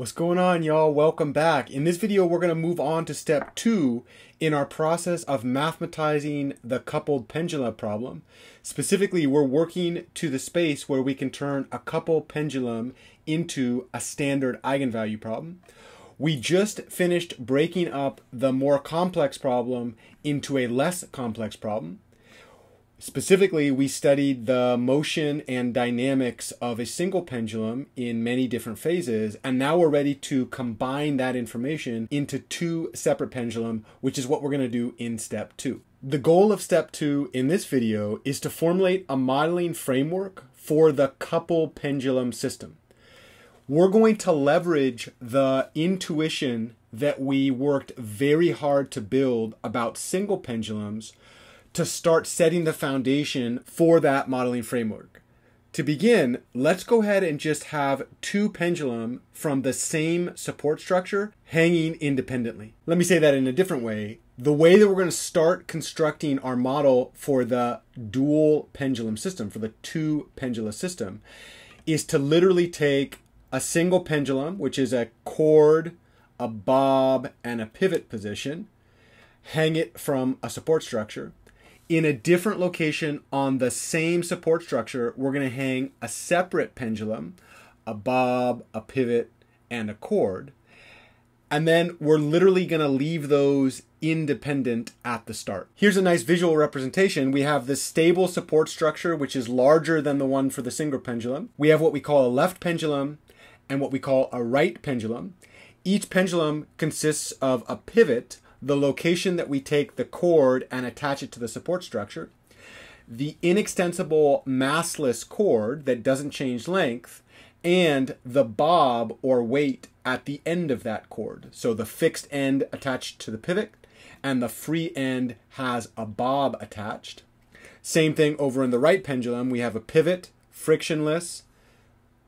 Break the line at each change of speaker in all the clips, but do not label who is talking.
What's going on, y'all? Welcome back. In this video, we're going to move on to step 2 in our process of mathematizing the coupled pendula problem. Specifically, we're working to the space where we can turn a coupled pendulum into a standard eigenvalue problem. We just finished breaking up the more complex problem into a less complex problem. Specifically, we studied the motion and dynamics of a single pendulum in many different phases, and now we're ready to combine that information into two separate pendulums, which is what we're going to do in step 2. The goal of step 2 in this video is to formulate a modeling framework for the coupled pendulum system. We're going to leverage the intuition that we worked very hard to build about single pendulums to start setting the foundation for that modeling framework. To begin, let's go ahead and just have two pendulums from the same support structure hanging independently. Let me say that in a different way. The way that we're going to start constructing our model for the dual pendulum system, for the two pendula system, is to literally take a single pendulum, which is a cord, a bob, and a pivot position, hang it from a support structure. In a different location on the same support structure, we're going to hang a separate pendulum, a bob, a pivot, and a cord. And then we're literally going to leave those independent at the start. Here's a nice visual representation. We have the stable support structure, which is larger than the one for the single pendulum. We have what we call a left pendulum and what we call a right pendulum. Each pendulum consists of a pivot, the location that we take the cord and attach it to the support structure, the inextensible massless cord that doesn't change length, and the bob or weight at the end of that cord. So the fixed end attached to the pivot and the free end has a bob attached. Same thing over in the right pendulum. We have a pivot, frictionless,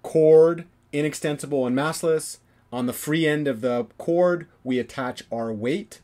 cord, inextensible and massless. On the free end of the cord, we attach our weight.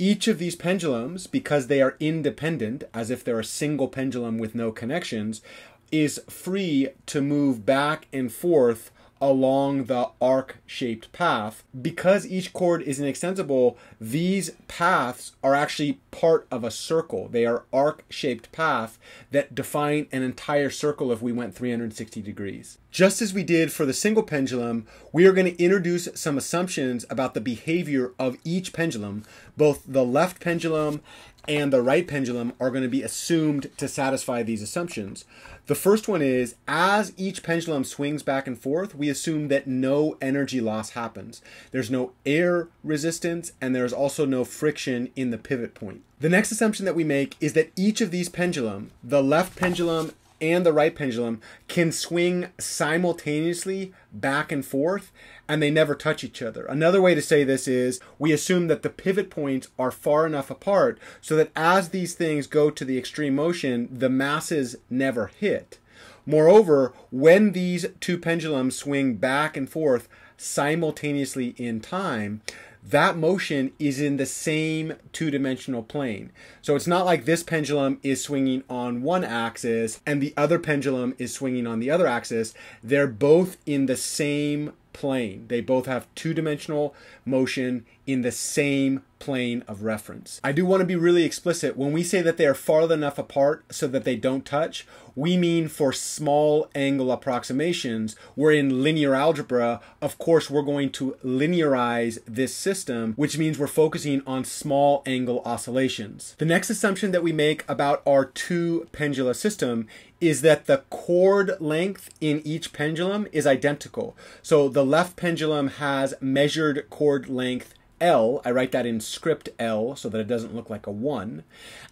Each of these pendulums, because they are independent, as if they're a single pendulum with no connections, is free to move back and forth along the arc-shaped path. Because each cord is inextensible, these paths are actually part of a circle. They are arc-shaped paths that define an entire circle if we went 360 degrees. Just as we did for the single pendulum, we are going to introduce some assumptions about the behavior of each pendulum. Both the left pendulum and the right pendulum are going to be assumed to satisfy these assumptions. The first one is, as each pendulum swings back and forth, we assume that no energy loss happens. There's no air resistance, and there's also no friction in the pivot point. The next assumption that we make is that each of these pendulum, the left pendulum and the right pendulum, can swing simultaneously back and forth, and they never touch each other. Another way to say this is we assume that the pivot points are far enough apart so that as these things go to the extreme motion, the masses never hit. Moreover, when these two pendulums swing back and forth simultaneously in time, that motion is in the same two-dimensional plane. So it's not like this pendulum is swinging on one axis and the other pendulum is swinging on the other axis. They're both in the same plane. They both have two-dimensional motion in the same plane of reference. I do want to be really explicit. When we say that they are far enough apart so that they don't touch, we mean for small angle approximations, where in linear algebra, of course, we're going to linearize this system, which means we're focusing on small angle oscillations. The next assumption that we make about our two pendula system is that the cord length in each pendulum is identical. So the left pendulum has measured cord length L, I write that in script L so that it doesn't look like a 1,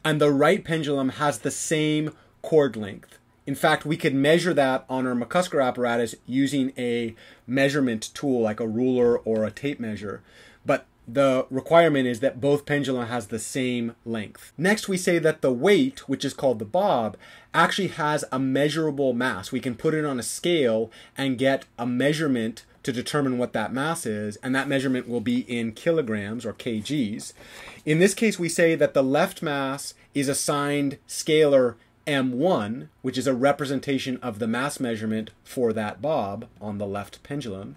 and the right pendulum has the same cord length. In fact, we could measure that on our McCusker apparatus using a measurement tool like a ruler or a tape measure, but the requirement is that both pendulum has the same length. Next, we say that the weight, which is called the bob, actually has a measurable mass. We can put it on a scale and get a measurement to determine what that mass is, and that measurement will be in kilograms or kgs. In this case, we say that the left mass is assigned scalar m1, which is a representation of the mass measurement for that bob on the left pendulum,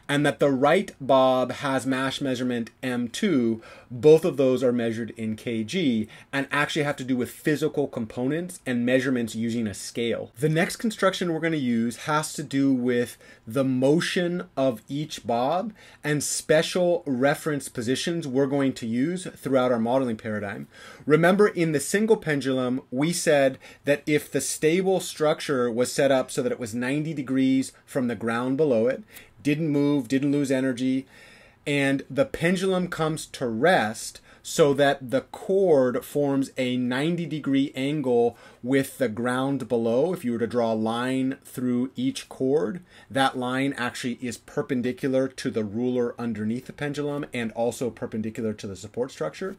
and that the right bob has mass measurement M2. Both of those are measured in kg and actually have to do with physical components and measurements using a scale. The next construction we're going to use has to do with the motion of each bob and special reference positions we're going to use throughout our modeling paradigm. Remember, in the single pendulum, we said that if the stable structure was set up so that it was 90 degrees from the ground below it, didn't move, didn't lose energy, and the pendulum comes to rest so that the cord forms a 90-degree angle with the ground below. If you were to draw a line through each cord, that line actually is perpendicular to the ruler underneath the pendulum and also perpendicular to the support structure.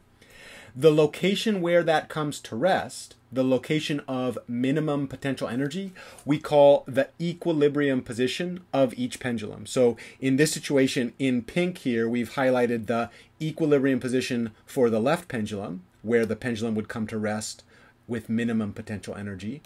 The location where that comes to rest, the location of minimum potential energy, we call the equilibrium position of each pendulum. So in this situation, in pink here, we've highlighted the equilibrium position for the left pendulum, where the pendulum would come to rest with minimum potential energy.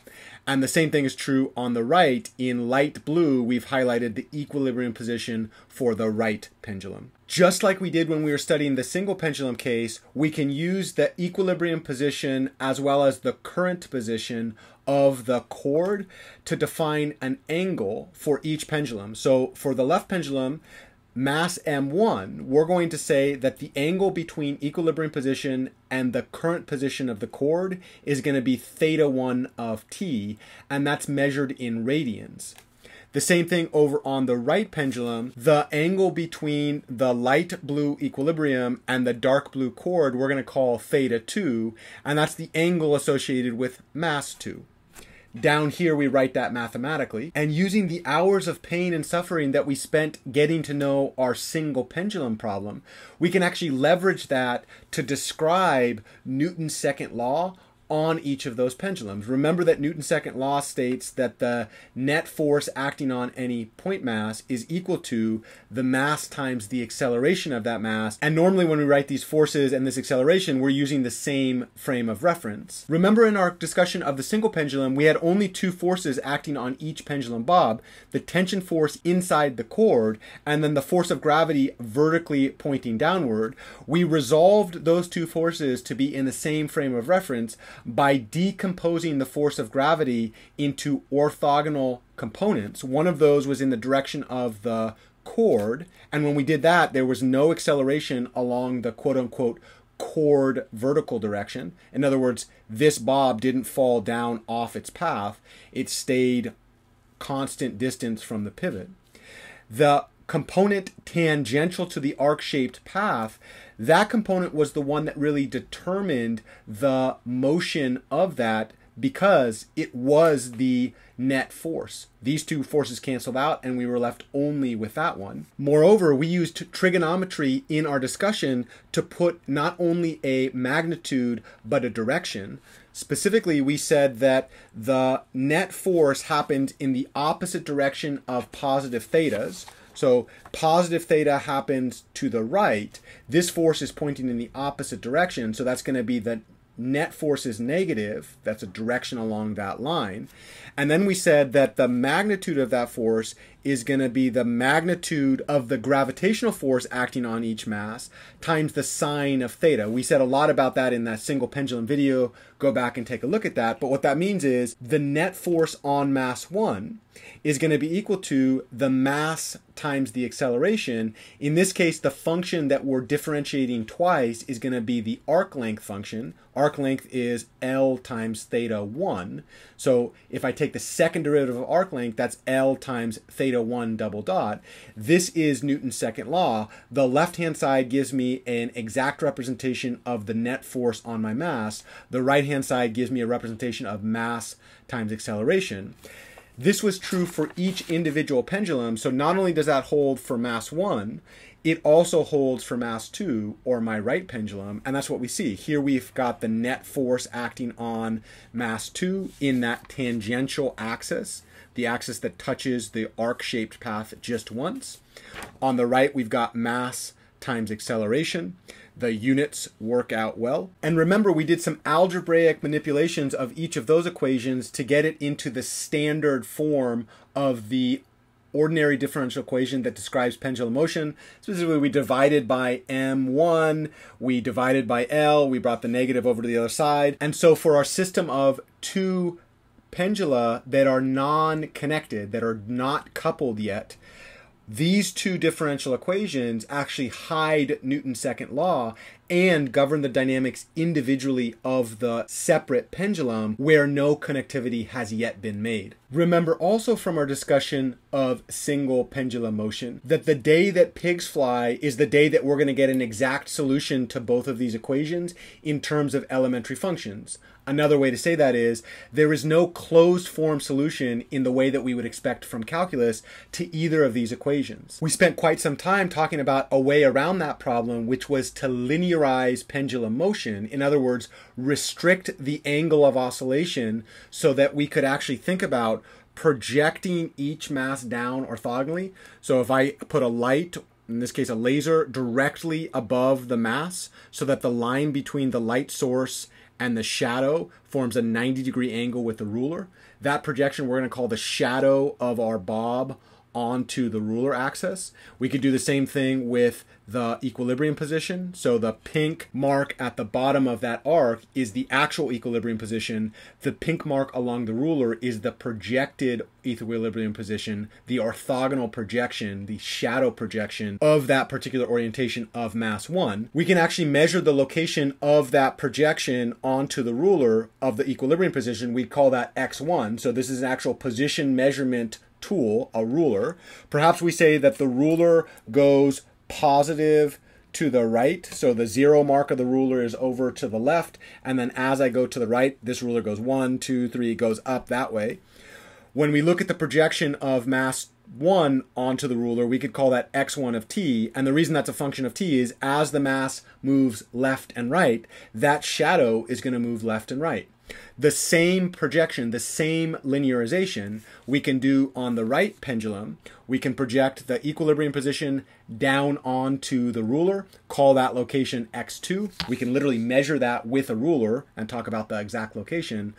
And the same thing is true on the right. In light blue, we've highlighted the equilibrium position for the right pendulum. Just like we did when we were studying the single pendulum case, we can use the equilibrium position as well as the current position of the cord to define an angle for each pendulum. So for the left pendulum, mass M1, we're going to say that the angle between equilibrium position and the current position of the cord is going to be θ1 of t, and that's measured in radians. The same thing over on the right pendulum, the angle between the light blue equilibrium and the dark blue cord we're going to call θ2, and that's the angle associated with mass 2. Down here we write that mathematically, and using the hours of pain and suffering that we spent getting to know our single pendulum problem, we can actually leverage that to describe Newton's second law on each of those pendulums. Remember that Newton's second law states that the net force acting on any point mass is equal to the mass times the acceleration of that mass. And normally when we write these forces and this acceleration, we're using the same frame of reference. Remember in our discussion of the single pendulum, we had only two forces acting on each pendulum bob, the tension force inside the cord and then the force of gravity vertically pointing downward. We resolved those two forces to be in the same frame of reference by decomposing the force of gravity into orthogonal components. One of those was in the direction of the cord, and when we did that, there was no acceleration along the quote-unquote cord vertical direction. In other words, this bob didn't fall down off its path. It stayed constant distance from the pivot. The component tangential to the arc-shaped path, that component was the one that really determined the motion of that because it was the net force. These two forces canceled out and we were left only with that one. Moreover, we used trigonometry in our discussion to put not only a magnitude but a direction. Specifically, we said that the net force happened in the opposite direction of positive thetas. So positive theta happens to the right. This force is pointing in the opposite direction, so that's going to be the net force is negative. That's a direction along that line. And then we said that the magnitude of that force is going to be the magnitude of the gravitational force acting on each mass times the sine of theta. We said a lot about that in that single pendulum video. Go back and take a look at that. But what that means is the net force on mass 1 is going to be equal to the mass times the acceleration. In this case, the function that we're differentiating twice is going to be the arc length function. Arc length is L times θ1. So if I take the second derivative of arc length, that's L times θ1 double dot. This is Newton's second law. The left-hand side gives me an exact representation of the net force on my mass. The right-hand side gives me a representation of mass times acceleration. This was true for each individual pendulum, so not only does that hold for mass 1, it also holds for mass 2, or my right pendulum, and that's what we see. Here we've got the net force acting on mass 2 in that tangential axis, the axis that touches the arc-shaped path just once. On the right, we've got mass times acceleration. the units work out well. And remember, we did some algebraic manipulations of each of those equations to get it into the standard form of the ordinary differential equation that describes pendulum motion. Specifically, we divided by m1, we divided by L, we brought the negative over to the other side. And so for our system of two pendula that are non-connected, that are not coupled yet, these two differential equations actually hide Newton's second law and govern the dynamics individually of the separate pendulum where no connectivity has yet been made. Remember also from our discussion of single pendulum motion that the day that pigs fly is the day that we're going to get an exact solution to both of these equations in terms of elementary functions. Another way to say that is there is no closed form solution in the way that we would expect from calculus to either of these equations. We spent quite some time talking about a way around that problem, which was to linearize pendulum motion. In other words, restrict the angle of oscillation so that we could actually think about projecting each mass down orthogonally. So if I put a light, in this case a laser, directly above the mass so that the line between the light source and the shadow forms a 90-degree angle with the ruler. That projection we're going to call the shadow of our bob onto the ruler axis. We could do the same thing with the equilibrium position. So the pink mark at the bottom of that arc is the actual equilibrium position. The pink mark along the ruler is the projected equilibrium position, the orthogonal projection, the shadow projection of that particular orientation of mass 1. We can actually measure the location of that projection onto the ruler of the equilibrium position. We call that x1. So this is an actual position measurement tool, a ruler. Perhaps we say that the ruler goes positive to the right, so the 0 mark of the ruler is over to the left, and then as I go to the right, this ruler goes 1, 2, 3, goes up that way. When we look at the projection of mass 1 onto the ruler, we could call that x1 of t, and the reason that's a function of t is as the mass moves left and right, that shadow is going to move left and right. The same projection, the same linearization we can do on the right pendulum. We can project the equilibrium position down onto the ruler, call that location x2. We can literally measure that with a ruler and talk about the exact location.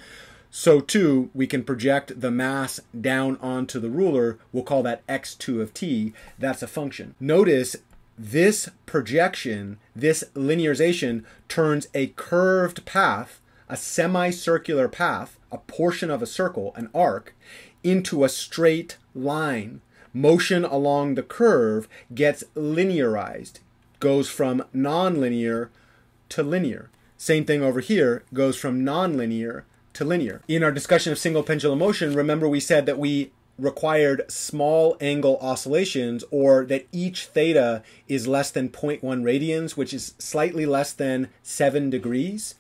So too, we can project the mass down onto the ruler. We'll call that x2 of t. That's a function. Notice this projection, this linearization turns a curved path, a semicircular path, a portion of a circle, an arc, into a straight line. Motion along the curve gets linearized, goes from nonlinear to linear. Same thing over here, goes from nonlinear to linear. In our discussion of single pendulum motion, remember we said that we required small angle oscillations, or that each theta is less than 0.1 radians, which is slightly less than 7 degrees.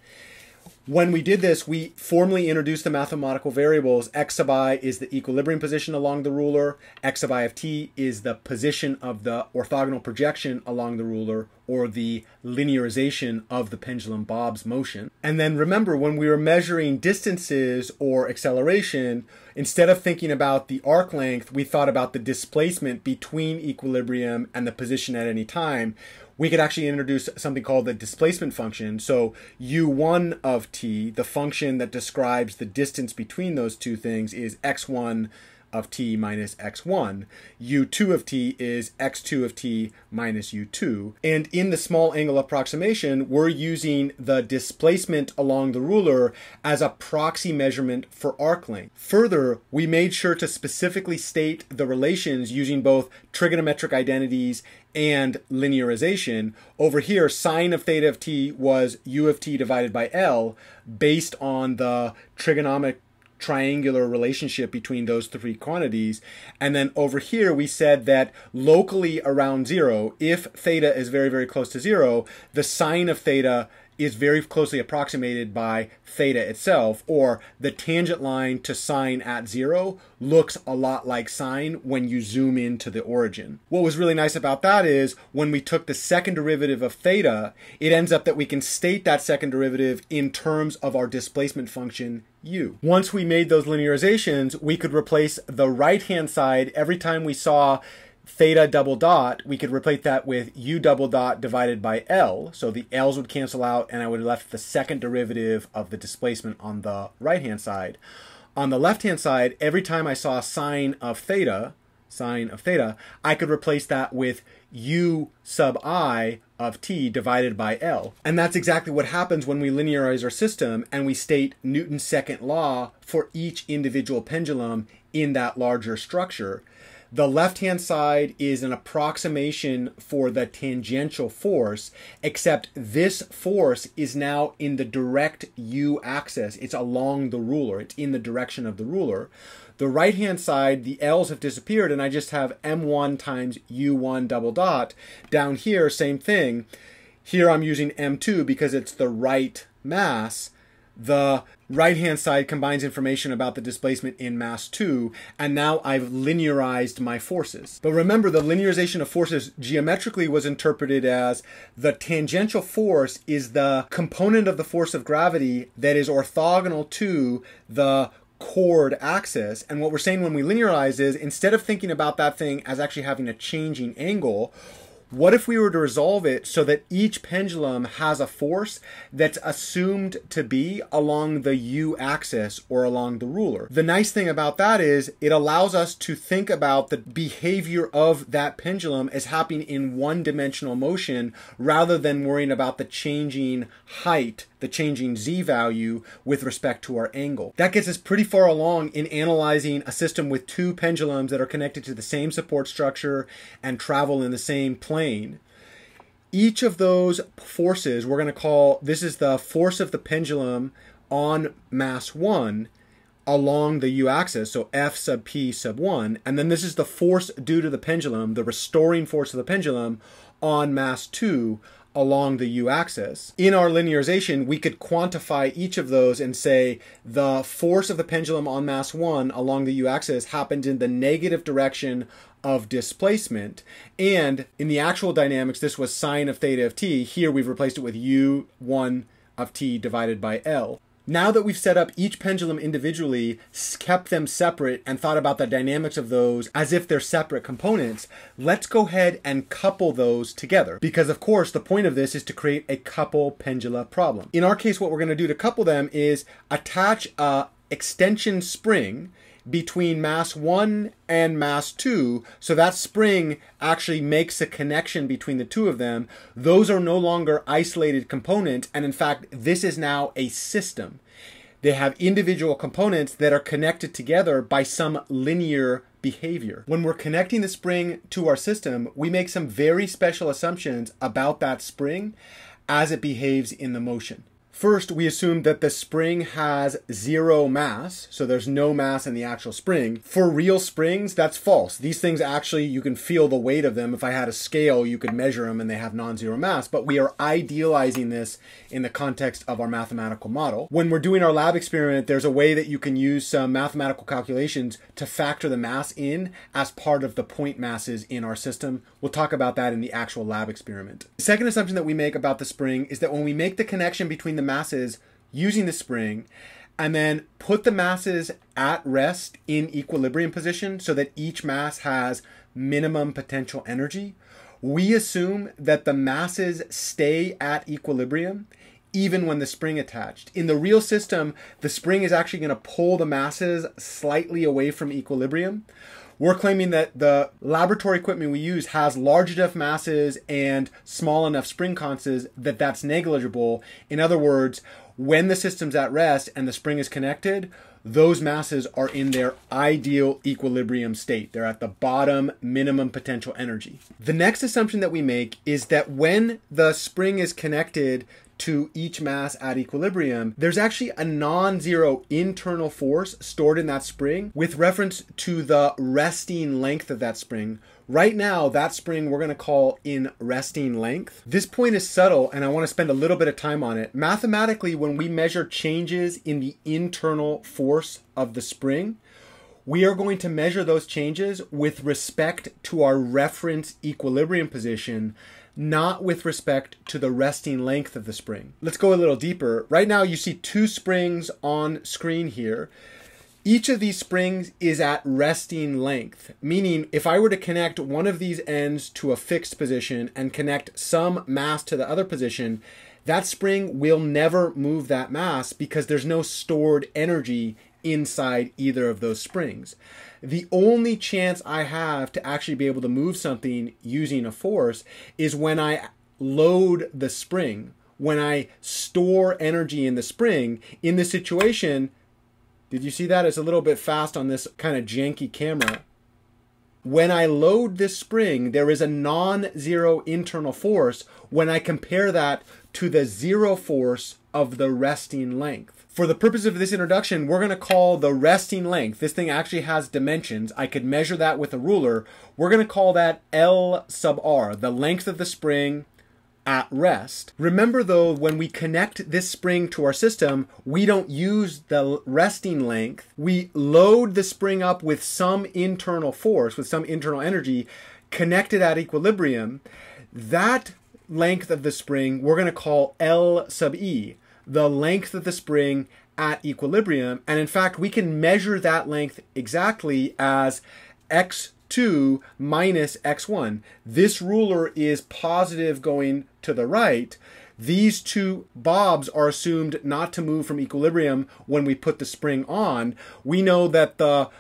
When we did this, we formally introduced the mathematical variables. X sub I is the equilibrium position along the ruler. X sub I of t is the position of the orthogonal projection along the ruler, or the linearization of the pendulum bob's motion. And then remember, when we were measuring distances or acceleration, instead of thinking about the arc length, we thought about the displacement between equilibrium and the position at any time. We could actually introduce something called the displacement function. So u1 of t, the function that describes the distance between those two things, is x1 of t minus x1. u2 of t is x2 of t minus u2. And in the small angle approximation, we're using the displacement along the ruler as a proxy measurement for arc length. Further, we made sure to specifically state the relations using both trigonometric identities and linearization. Over here, sine of theta of t was u of t divided by L, based on the trigonometric triangular relationship between those three quantities. And then over here, we said that locally around 0, if theta is very, very close to 0, the sine of theta is very closely approximated by theta itself, or the tangent line to sine at 0 looks a lot like sine when you zoom into the origin. What was really nice about that is when we took the second derivative of theta, it ends up that we can state that second derivative in terms of our displacement function u. Once we made those linearizations, we could replace the right-hand side every time we saw theta double dot, we could replace that with u double dot divided by L. So the L's would cancel out, and I would have left the second derivative of the displacement on the right-hand side. On the left-hand side, every time I saw sine of theta, I could replace that with u sub I of t divided by L. And that's exactly what happens when we linearize our system and we state Newton's second law for each individual pendulum in that larger structure. The left-hand side is an approximation for the tangential force, except this force is now in the direct u-axis. It's along the ruler. It's in the direction of the ruler. The right-hand side, the L's have disappeared, and I just have m1 times u1 double dot. Down here, same thing. Here I'm using m2 because it's the right mass. The right-hand side combines information about the displacement in mass 2, and now I've linearized my forces. But remember, the linearization of forces geometrically was interpreted as the tangential force is the component of the force of gravity that is orthogonal to the chord axis. And what we're saying when we linearize is, instead of thinking about that thing as actually having a changing angle, what if we were to resolve it so that each pendulum has a force that's assumed to be along the u-axis or along the ruler? The nice thing about that is it allows us to think about the behavior of that pendulum as happening in one-dimensional motion rather than worrying about the changing height, the changing z value with respect to our angle. That gets us pretty far along in analyzing a system with two pendulums that are connected to the same support structure and travel in the same plane. Each of those forces, we're going to call, this is the force of the pendulum on mass 1 along the u-axis, so F sub p sub 1, and then this is the force due to the pendulum, the restoring force of the pendulum on mass 2 along the u-axis. In our linearization, we could quantify each of those and say the force of the pendulum on mass 1 along the u-axis happened in the negative direction of displacement, and in the actual dynamics this was sine of theta of t. Here we've replaced it with u1 of t divided by L. Now that we've set up each pendulum individually, kept them separate, and thought about the dynamics of those as if they're separate components, let's go ahead and couple those together. Because of course the point of this is to create a couple pendula problem. In our case, what we're going to do to couple them is attach a extension spring between mass 1 and mass 2, so that spring actually makes a connection between the two of them. Those are no longer isolated components, and in fact this is now a system. They have individual components that are connected together by some linear behavior. When we're connecting the spring to our system, we make some very special assumptions about that spring as it behaves in the motion. First, we assume that the spring has zero mass, so there's no mass in the actual spring. For real springs, that's false. These things actually, you can feel the weight of them. If I had a scale, you could measure them and they have non-zero mass, but we are idealizing this in the context of our mathematical model. When we're doing our lab experiment, there's a way that you can use some mathematical calculations to factor the mass in as part of the point masses in our system. We'll talk about that in the actual lab experiment. The second assumption that we make about the spring is that when we make the connection between the masses using the spring and then put the masses at rest in equilibrium position so that each mass has minimum potential energy, we assume that the masses stay at equilibrium even when the spring attached. In the real system, the spring is actually going to pull the masses slightly away from equilibrium. We're claiming that the laboratory equipment we use has large enough masses and small enough spring constants that that's negligible. In other words, when the system's at rest and the spring is connected, those masses are in their ideal equilibrium state. They're at the bottom minimum potential energy. The next assumption that we make is that when the spring is connected to each mass at equilibrium, there's actually a non-zero internal force stored in that spring with reference to the resting length of that spring. Right now, that spring we're going to call in resting length. This point is subtle, and I want to spend a little bit of time on it. Mathematically, when we measure changes in the internal force of the spring, we are going to measure those changes with respect to our reference equilibrium position, not with respect to the resting length of the spring. Let's go a little deeper. Right now you see two springs on screen here. Each of these springs is at resting length, meaning if I were to connect one of these ends to a fixed position and connect some mass to the other position, that spring will never move that mass because there's no stored energy inside either of those springs. The only chance I have to actually be able to move something using a force is when I load the spring, when I store energy in the spring. In this situation, did you see that? It's a little bit fast on this kind of janky camera. When I load this spring, there is a non-zero internal force when I compare that to the zero force of the resting length. For the purpose of this introduction, we're going to call the resting length, this thing actually has dimensions, I could measure that with a ruler, we're going to call that L sub r, the length of the spring at rest. Remember though, when we connect this spring to our system, we don't use the resting length. We load the spring up with some internal force, with some internal energy, connected at equilibrium. That length of the spring we're going to call L sub e, the length of the spring at equilibrium. And in fact, we can measure that length exactly as x2 minus x1. This ruler is positive going to the right. These two bobs are assumed not to move from equilibrium when we put the spring on. We know that the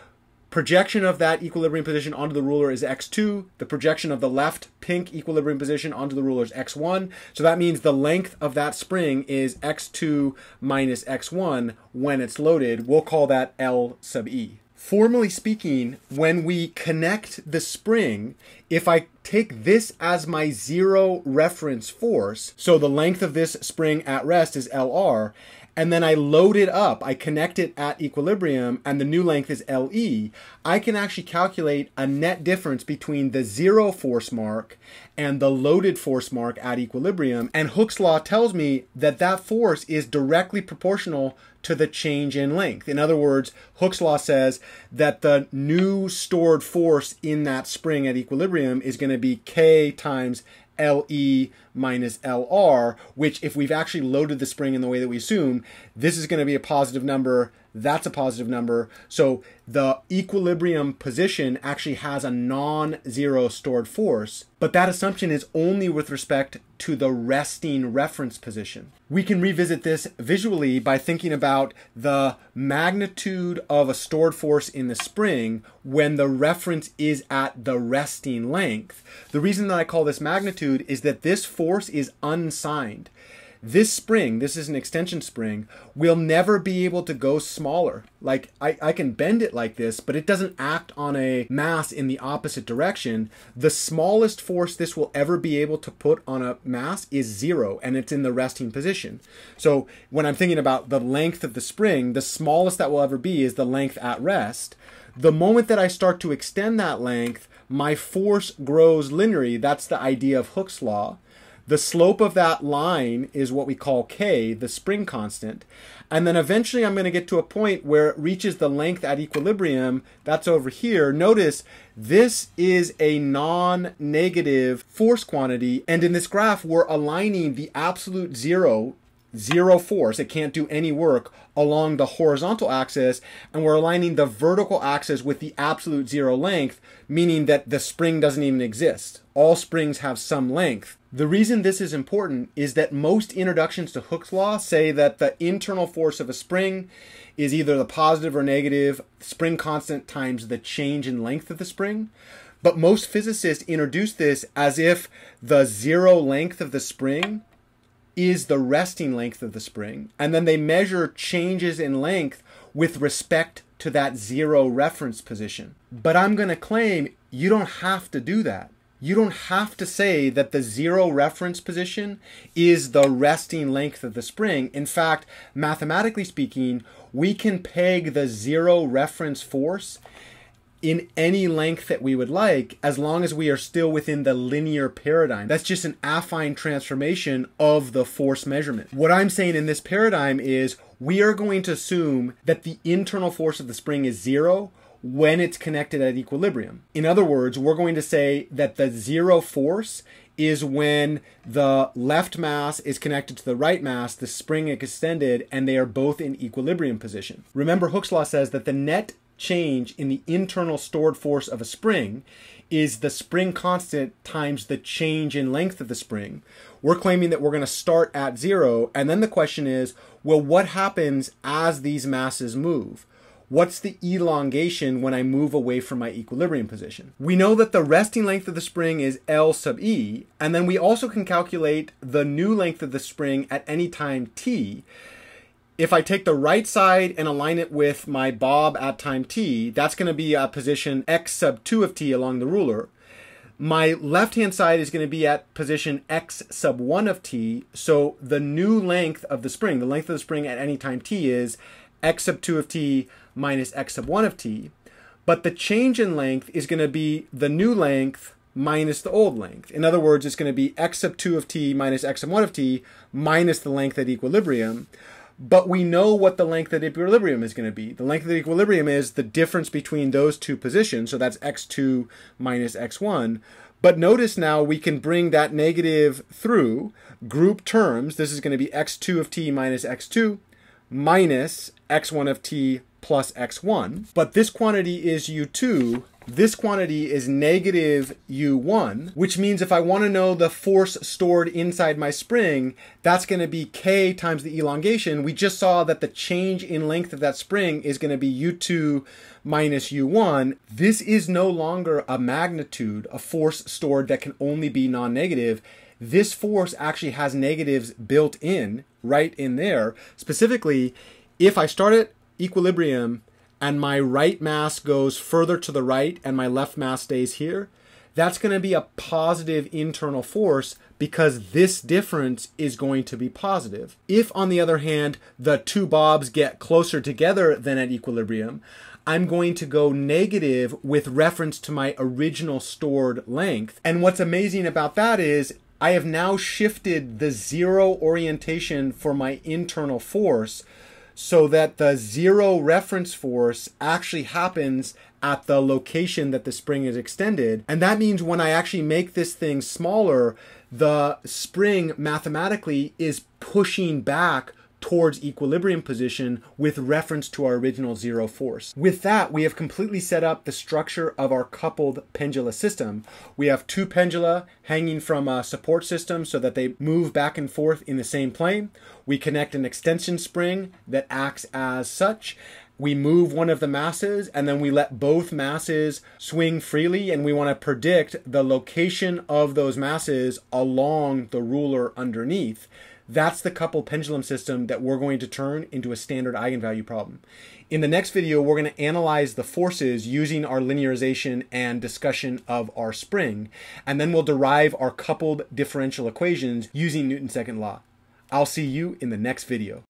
projection of that equilibrium position onto the ruler is x2. The projection of the left pink equilibrium position onto the ruler is x1. So that means the length of that spring is x2 minus x1 when it's loaded. We'll call that L sub e. Formally speaking, when we connect the spring, if I take this as my zero reference force, so the length of this spring at rest is LR, and then I load it up, I connect it at equilibrium, and the new length is LE, I can actually calculate a net difference between the zero force mark and the loaded force mark at equilibrium. And Hooke's law tells me that that force is directly proportional to the change in length. In other words, Hooke's law says that the new stored force in that spring at equilibrium is going to be K times LE minus LR, which if we've actually loaded the spring in the way that we assume, this is going to be a positive number, that's a positive number. So the equilibrium position actually has a non-zero stored force, but that assumption is only with respect to the resting reference position. We can revisit this visually by thinking about the magnitude of a stored force in the spring when the reference is at the resting length. The reason that I call this magnitude is that this force is unsigned. This spring, this is an extension spring, will never be able to go smaller. Like I can bend it like this, but it doesn't act on a mass in the opposite direction. The smallest force this will ever be able to put on a mass is zero, and it's in the resting position. So when I'm thinking about the length of the spring, the smallest that will ever be is the length at rest. The moment that I start to extend that length, my force grows linearly. That's the idea of Hooke's law. The slope of that line is what we call K, the spring constant. And then eventually I'm going to get to a point where it reaches the length at equilibrium. That's over here. Notice this is a non-negative force quantity. And in this graph, we're aligning the absolute zero force, it can't do any work, along the horizontal axis, and we're aligning the vertical axis with the absolute zero length, meaning that the spring doesn't even exist. All springs have some length. The reason this is important is that most introductions to Hooke's law say that the internal force of a spring is either the positive or negative spring constant times the change in length of the spring. But most physicists introduce this as if the zero length of the spring is the resting length of the spring, and then they measure changes in length with respect to that zero reference position. But I'm going to claim you don't have to do that. You don't have to say that the zero reference position is the resting length of the spring. In fact, mathematically speaking, we can peg the zero reference force in any length that we would like, as long as we are still within the linear paradigm. That's just an affine transformation of the force measurement. What I'm saying in this paradigm is we are going to assume that the internal force of the spring is zero when it's connected at equilibrium. In other words, we're going to say that the zero force is when the left mass is connected to the right mass, the spring is extended, and they are both in equilibrium position. Remember, Hooke's law says that the net change in the internal stored force of a spring is the spring constant times the change in length of the spring. We're claiming that we're going to start at 0, and then the question is, well, what happens as these masses move? What's the elongation when I move away from my equilibrium position? We know that the resting length of the spring is L sub e, and then we also can calculate the new length of the spring at any time t. If I take the right side and align it with my bob at time t, that's going to be a position x sub 2 of t along the ruler. My left-hand side is going to be at position x sub 1 of t, so the new length of the spring, the length of the spring at any time t is x sub 2 of t minus x sub 1 of t, but the change in length is going to be the new length minus the old length. In other words, it's going to be x sub 2 of t minus x sub 1 of t minus the length at equilibrium. But we know what the length at equilibrium is going to be. The length at equilibrium is the difference between those two positions, so that's x2 minus x1. But notice now we can bring that negative through, group terms. This is going to be x2 of t minus x2 minus x1 of t plus x1. But this quantity is u2. This quantity is negative u1, which means if I want to know the force stored inside my spring, that's going to be k times the elongation. We just saw that the change in length of that spring is going to be u2 minus u1. This is no longer a magnitude, a force stored that can only be non-negative. This force actually has negatives built in, right in there. Specifically, if I start at equilibrium and my right mass goes further to the right and my left mass stays here, that's going to be a positive internal force because this difference is going to be positive. If, on the other hand, the two bobs get closer together than at equilibrium, I'm going to go negative with reference to my original stored length. And what's amazing about that is I have now shifted the zero orientation for my internal force so that the zero reference force actually happens at the location that the spring is extended. And that means when I actually make this thing smaller, the spring mathematically is pushing back towards equilibrium position with reference to our original zero force. With that, we have completely set up the structure of our coupled pendula system. We have two pendula hanging from a support system so that they move back and forth in the same plane. We connect an extension spring that acts as such. We move one of the masses and then we let both masses swing freely, and we want to predict the location of those masses along the ruler underneath. That's the coupled pendulum system that we're going to turn into a standard eigenvalue problem. In the next video, we're going to analyze the forces using our linearization and discussion of our spring, and then we'll derive our coupled differential equations using Newton's second law. I'll see you in the next video.